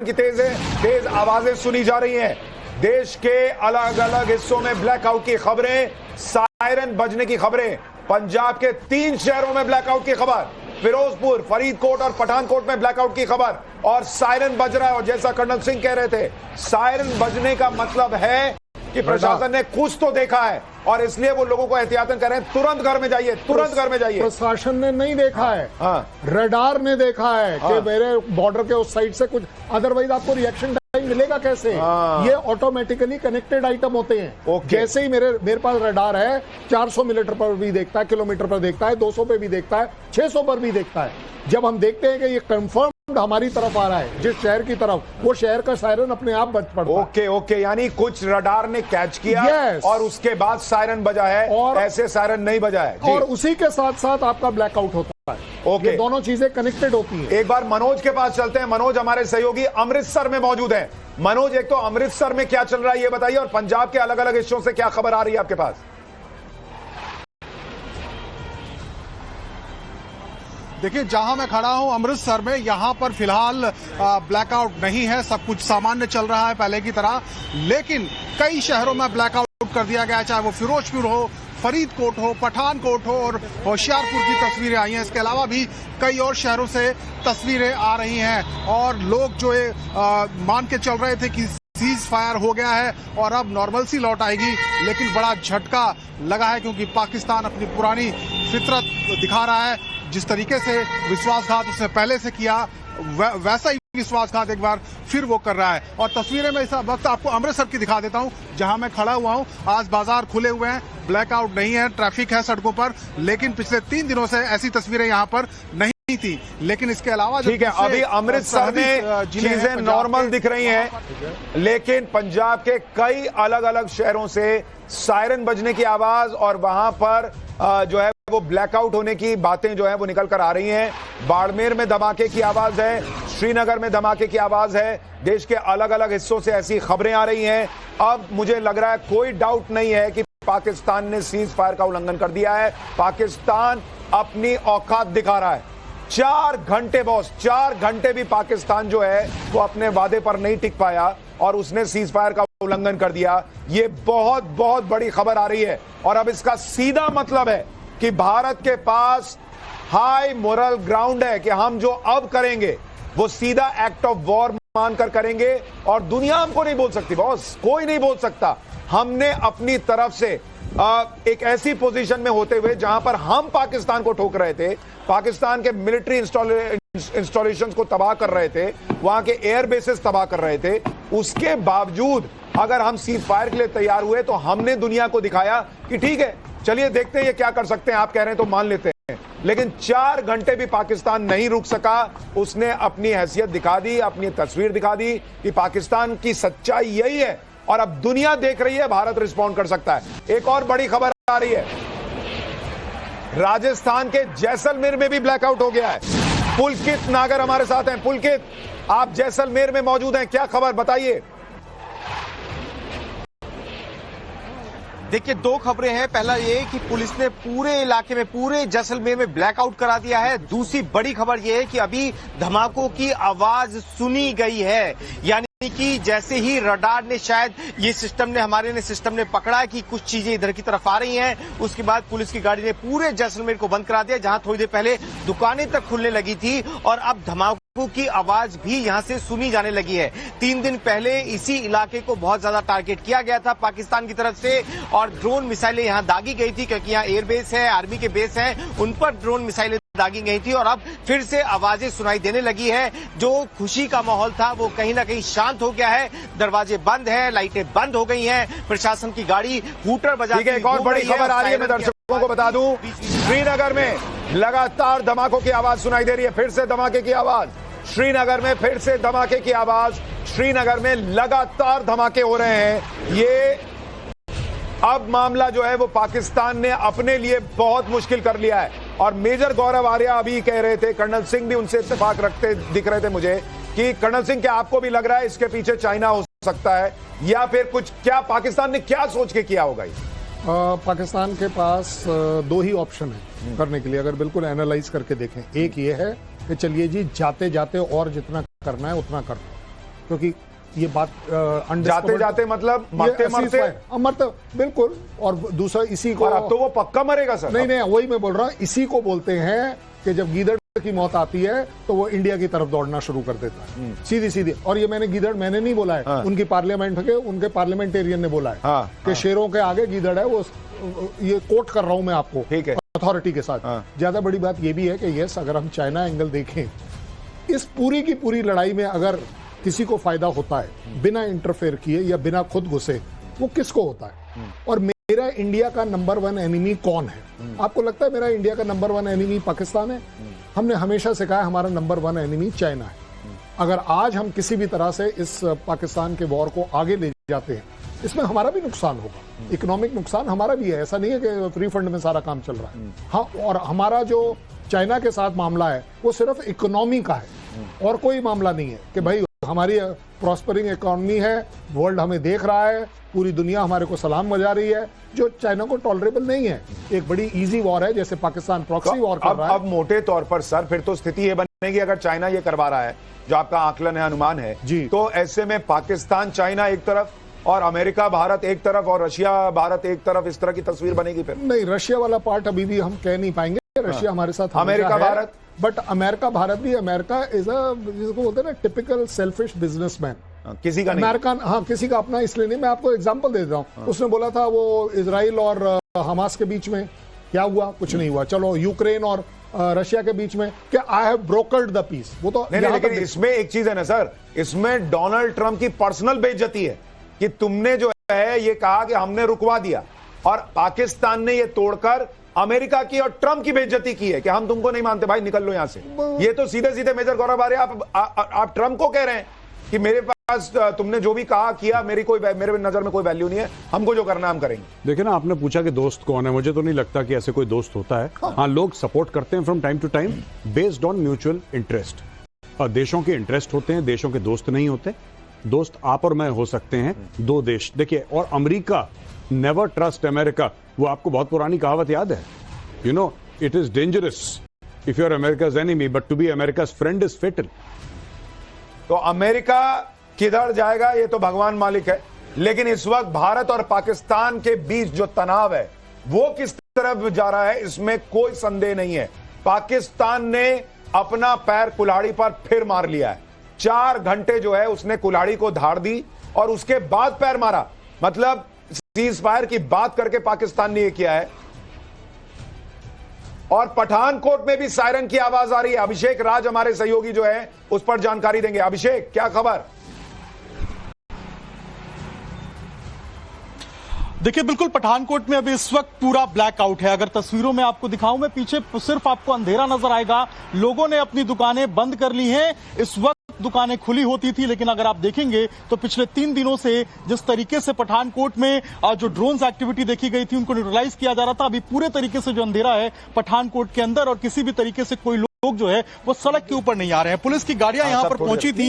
की तेज आवाजें सुनी जा रही हैं। देश के अलग अलग हिस्सों में ब्लैकआउट की खबरें, सायरन बजने की खबरें। पंजाब के 3 शहरों में ब्लैकआउट की खबर, फिरोजपुर, फरीदकोट और पठानकोट में ब्लैकआउट की खबर, और सायरन बज रहा है। और जैसा कर्नल सिंह कह रहे थे, सायरन बजने का मतलब है कि प्रशासन ने कुछ तो देखा है और इसलिए वो लोगों को एहतियातन कह रहे हैं तुरंत घर में जाइए, तुरंत घर में जाइए। प्रशासन ने नहीं देखा है, रडार ने देखा है कि मेरे बॉर्डर के उस साइड से कुछ, अदरवाइज आपको रिएक्शन टाइम मिलेगा कैसे? ये ऑटोमेटिकली कनेक्टेड आइटम होते हैं। जैसे ही मेरे पास रडार है, 400 मीटर पर भी देखता है, किलोमीटर पर देखता है, 200 पे भी देखता है, 600 पर भी देखता है। जब हम देखते हैं कि ये कंफर्म हमारी तरफ आ रहा है, जिस शहर की तरफ, वो शहर का सायरन अपने आप बज पड़ता है। ओके, यानी कुछ रडार ने कैच किया और उसके बाद सायरन बजा है, और ऐसे सायरन नहीं बजा है, और उसी के साथ साथ आपका ब्लैकआउट होता है। ये दोनों चीजें कनेक्टेड होती हैं। एक बार मनोज के पास चलते हैं। मनोज हमारे सहयोगी अमृतसर में मौजूद है। मनोज, एक तो अमृतसर में क्या चल रहा है ये बताइए, और पंजाब के अलग अलग हिस्सों से क्या खबर आ रही है आपके पास? देखिए, जहां मैं खड़ा हूं अमृतसर में, यहां पर फिलहाल ब्लैकआउट नहीं है, सब कुछ सामान्य चल रहा है पहले की तरह। लेकिन कई शहरों में ब्लैकआउट कर दिया गया, चाहे वो फिरोजपुर हो, फरीदकोट हो, पठानकोट हो और होशियारपुर की तस्वीरें आई हैं। इसके अलावा भी कई और शहरों से तस्वीरें आ रही हैं और लोग जो मान के चल रहे थे कि सीज फायर हो गया है और अब नॉर्मल सी लौट आएगी, लेकिन बड़ा झटका लगा है क्योंकि पाकिस्तान अपनी पुरानी फितरत दिखा रहा है। जिस तरीके से विश्वासघात उसने पहले से किया, वैसा ही विश्वासघात एक बार फिर वो कर रहा है। और तस्वीरें मैं इस वक्त आपको अमृतसर की दिखा देता हूं, जहां मैं खड़ा हुआ हूं। आज बाजार खुले हुए हैं, ब्लैकआउट नहीं है, ट्रैफिक है सड़कों पर, लेकिन पिछले 3 दिनों से ऐसी तस्वीरें यहां पर नहीं थी। लेकिन इसके अलावा ठीक है, अभी अमृतसर में चीजें नॉर्मल दिख रही हैं, लेकिन पंजाब के कई अलग अलग शहरों से सायरन बजने की आवाज और वहां पर जो है वो ब्लैकआउट होने की बातें जो है वो निकल कर आ रही हैं। बाड़मेर में धमाके की आवाज है, श्रीनगर में धमाके की आवाज है। देश के अलग अलग हिस्सों से ऐसी खबरें आ रही हैं। अब मुझे लग रहा है कोई डाउट नहीं है कि पाकिस्तान ने सीज फायर का उल्लंघन कर दिया है। पाकिस्तान अपनी औकात दिखा रहा है। 4 घंटे बॉस, 4 घंटे भी पाकिस्तान जो है वो अपने वादे पर नहीं टिक पाया और उसने सीज फायर का उल्लंघन कर दिया। ये बहुत बहुत बड़ी खबर आ रही है और अब इसका सीधा मतलब है कि भारत के पास हाई मोरल ग्राउंड है कि हम जो अब करेंगे वो सीधा एक्ट ऑफ वॉर मानकर करेंगे और दुनिया हमको नहीं बोल सकती बॉस, कोई नहीं बोल सकता। हमने अपनी तरफ से एक ऐसी पोजीशन में होते हुए जहां पर हम पाकिस्तान को ठोक रहे थे, पाकिस्तान के मिलिट्री इंस्टॉलेशंस को तबाह कर रहे थे, वहां के एयर बेसेस तबाह कर रहे थे, उसके बावजूद अगर हम सीज फायर के लिए तैयार हुए तो हमने दुनिया को दिखाया कि ठीक है, चलिए देखते हैं ये क्या कर सकते हैं, आप कह रहे हैं तो मान लेते हैं। लेकिन 4 घंटे भी पाकिस्तान नहीं रुक सका। उसने अपनी हैसियत दिखा दी, अपनी तस्वीर दिखा दी कि पाकिस्तान की सच्चाई यही है और अब दुनिया देख रही है, भारत रिस्पॉन्ड कर सकता है। एक और बड़ी खबर आ रही है, राजस्थान के जैसलमेर में भी ब्लैकआउट हो गया है। पुलकित नागर हमारे साथ हैं। पुलकित, आप जैसलमेर में मौजूद हैं, क्या खबर बताइए? देखिए, 2 खबरें हैं। पहला ये कि पुलिस ने पूरे इलाके में, पूरे जैसलमेर में ब्लैकआउट करा दिया है। दूसरी बड़ी खबर ये है कि अभी धमाकों की आवाज सुनी गई है, यानी कि जैसे ही रडार ने, शायद ये हमारे सिस्टम ने पकड़ा कि कुछ चीजें इधर की तरफ आ रही हैं, उसके बाद पुलिस की गाड़ी ने पूरे जैसलमेर को बंद करा दिया, जहां थोड़ी देर पहले दुकानें तक खुलने लगी थी और अब धमाकों की आवाज भी यहां से सुनी जाने लगी है। 3 दिन पहले इसी इलाके को बहुत ज्यादा टारगेट किया गया था पाकिस्तान की तरफ से और ड्रोन मिसाइलें यहां दागी गई थी, क्योंकि यहां एयरबेस है, आर्मी के बेस हैं, उन पर ड्रोन मिसाइलें दागी गई थी और अब फिर से आवाजें सुनाई देने लगी है। जो खुशी का माहौल था वो कहीं ना कहीं शांत हो गया है। दरवाजे बंद हैं, लाइटें बंद हो गई हैं, प्रशासन की गाड़ी हूटर बजा के एक और बड़ी खबर आ रही है, मैं दर्शकों को बता दूं, श्रीनगर में लगातार धमाकों की आवाज सुनाई दे रही है। फिर से धमाके की आवाज श्रीनगर में, फिर से धमाके की आवाज श्रीनगर में, लगातार धमाके हो रहे हैं। ये अब मामला जो है वो पाकिस्तान ने अपने लिए बहुत मुश्किल कर लिया है और मेजर गौरव आर्या अभी कह रहे थे, कर्नल सिंह भी उनसे इत्तेफाक रखते दिख रहे थे मुझे, कि कर्नल सिंह क्या आपको भी लग रहा है इसके पीछे चाइना हो सकता है या फिर कुछ, क्या पाकिस्तान ने क्या सोच के किया होगा? पाकिस्तान के पास 2 ही ऑप्शन है करने के लिए, अगर बिल्कुल एनालाइज करके देखें। एक ये है कि चलिए जी, जाते जाते और जितना करना है उतना कर दो, क्योंकि ये बात जाते जाते मतलब मरते मरते बिल्कुल। और दूसरा इसी को, और अब तो वो पक्का मरेगा सर। नहीं वही मैं बोल रहा हूँ, इसी को बोलते हैं कि जब गीदड़ की मौत आती है तो वो इंडिया की तरफ दौड़ना शुरू कर देता है, सीधी सीधी। और ये मैंने नहीं बोला है, हाँ। उनकी पार्लियामेंट के उनके पार्लियामेंटेरियन ने बोला है, हाँ, कि शेरों के आगे गीदड़ है। वो ये कोट कर रहा हूं मैं आपको, ठीक है, अथॉरिटी के साथ। हाँ। ज्यादा बड़ी बात ये भी है कि यस, अगर हम चाइना एंगल देखें, इस पूरी की पूरी लड़ाई में अगर किसी को फायदा होता है बिना इंटरफेयर किए या बिना खुद घुसे, वो किसको होता है? और मेरा इंडिया का नंबर 1 एनिमी कौन है? आपको लगता है मेरा इंडिया का नंबर 1 एनिमी पाकिस्तान है? हमने हमेशा से कहा हमारा नंबर 1 एनिमी चाइना है। अगर आज हम किसी भी तरह से इस पाकिस्तान के वॉर को आगे ले जाते हैं, इसमें हमारा भी नुकसान होगा, इकोनॉमिक नुकसान हमारा भी है। ऐसा नहीं है कि फ्री फंड में सारा काम चल रहा है। हाँ, और हमारा जो चाइना के साथ मामला है वो सिर्फ इकोनॉमी का है और कोई मामला नहीं है कि भाई हमारी प्रॉस्परिंग इकोनॉमी है, वर्ल्ड हमें देख रहा है, पूरी दुनिया हमारे को सलाम बजा रही है, जो चाइना को टॉलरेबल नहीं है। एक बड़ी इजी वॉर है, जैसे पाकिस्तान प्रॉक्सी वॉर कर रहा है। अब मोटे तौर पर सर फिर तो स्थिति ये बनेगी, अगर चाइना ये करवा रहा है जो आपका आकलन है, अनुमान है जी, तो ऐसे में पाकिस्तान चाइना एक तरफ और अमेरिका भारत एक तरफ और रशिया भारत एक तरफ, इस तरह की तस्वीर बनेगी। फिर नहीं, रशिया वाला पार्ट अभी भी हम कह नहीं पाएंगे। रशिया हमारे साथ America Bharat, but America Bharat भी, अमेरिका इज जिसको बोलते हैं ना टिपिकल सेल्फिश बिजनेसमैन। किसी का नहीं, अमेरिका, हाँ किसी का अपना इसलिए नहीं। मैं आपको एग्जांपल दे देता हूँ। उसने बोला था वो इजराइल और हमास के बीच में क्या हुआ, कुछ नहीं हुआ। चलो यूक्रेन और रशिया के बीच में क्या, I have brokered the peace, वो तो नहीं, लेकिन इसमें एक चीज है ना सर, इसमें डोनाल्ड ट्रंप की पर्सनल बेइज्जती है कि तुमने जो है ये कहा कि हमने रुकवा दिया, और पाकिस्तान ने ये तोड़कर अमेरिका की और ट्रंप की बेइज्जती की है कि हम तुमको नहीं मानते, भाई निकल लो यहां से। ये तो सीधे सीधे मेजर गौरव आर्य आप ट्रंप को कह रहे हैं कि मेरे पास तुमने जो भी कहा किया, मेरे नजर में कोई वैल्यू नहीं है, हमको जो करना हम करेंगे। देखिए ना, आपने पूछा कि दोस्त कौन है, मुझे तो नहीं लगता कि ऐसे कोई दोस्त होता है। हाँ, लोग सपोर्ट करते हैं from time to time based on mutual interest. और देशों के इंटरेस्ट होते हैं, देशों के दोस्त नहीं होते। दोस्त आप और मैं हो सकते हैं, दो देश। देखिए, और अमेरिका, नेवर ट्रस्ट अमेरिका, वो आपको बहुत पुरानी कहावत याद है, you know, it is dangerous if you are America's enemy but to be America's friend is fatal. तो अमेरिका किधर जाएगा ये तो भगवान मालिक है, लेकिन इस वक्त भारत और पाकिस्तान के बीच जो तनाव है वो किस तरफ जा रहा है, इसमें कोई संदेह नहीं है। पाकिस्तान ने अपना पैर कुल्हाड़ी पर फिर मार लिया है। 4 घंटे जो है उसने कुल्हाड़ी को धार दी और उसके बाद पैर मारा। मतलब सीज फायर की बात करके पाकिस्तान ने यह किया है। और पठानकोट में भी सायरन की आवाज आ रही है। अभिषेक राज हमारे सहयोगी जो है उस पर जानकारी देंगे। अभिषेक, क्या खबर? देखिए, बिल्कुल पठानकोट में अभी इस वक्त पूरा ब्लैकआउट है। अगर तस्वीरों में आपको दिखाऊं मैं, पीछे सिर्फ आपको अंधेरा नजर आएगा। लोगों ने अपनी दुकानें बंद कर ली हैं। इस वक्त दुकानें खुली होती थी, लेकिन अगर आप देखेंगे तो पिछले 3 दिनों से जिस तरीके से पठानकोट में जो ड्रोन्स एक्टिविटी देखी गई थी उनको न्यूट्रलाइज किया जा रहा था, अभी पूरे तरीके से जो अंधेरा है पठानकोट के अंदर, और किसी भी तरीके से कोई लोग जो है वो सड़क के ऊपर नहीं आ रहे हैं। पुलिस की गाड़ियां यहां पर पहुंची थी।